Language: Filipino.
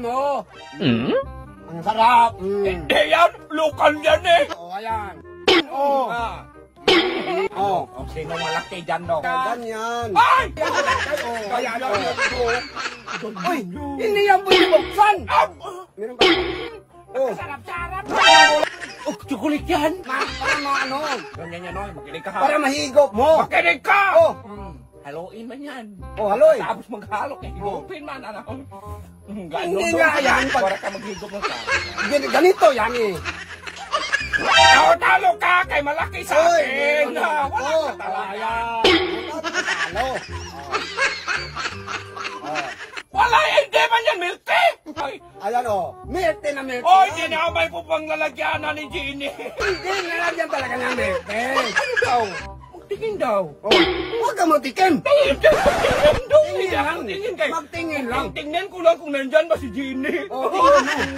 mo. Ang sarap. Hindi yan, lokal yan eh. O, ayan. O. O. O, sino malaki dyan, no? Ganyan. Ay! Ayan, Uy, hindi yan binibuksan. Meron pa. Oh. Sarap-sarap. Oh, chocolate yan. Para ano? Ganyan yan, no? Makinig ka ha. Para mahigop mo. Makinig ka! Oh. Haluin man yan. Oh, haloy. Tapos maghalo, higupin man, ano? Hindi nga yan. Para ka maghigop mo sa Ganito yan eh. talo ka kay malaki sa akin. Wala ka talaga. Talo. Wala, hindi man yan, milk tea. Ay, Ayan o. Mirte na mirte. oh, hindi na may po pang lalagyanan ni Ginny. Hindi nalagyan talaga ng mirte. Ano daw? Magtingin daw. Oh, huwag ka magtikim. Tingin lang. Tingin kayo. Magtingin lang. Tingnan ko lang kung nandyan ba si Ginny. Oh, tingnan mo.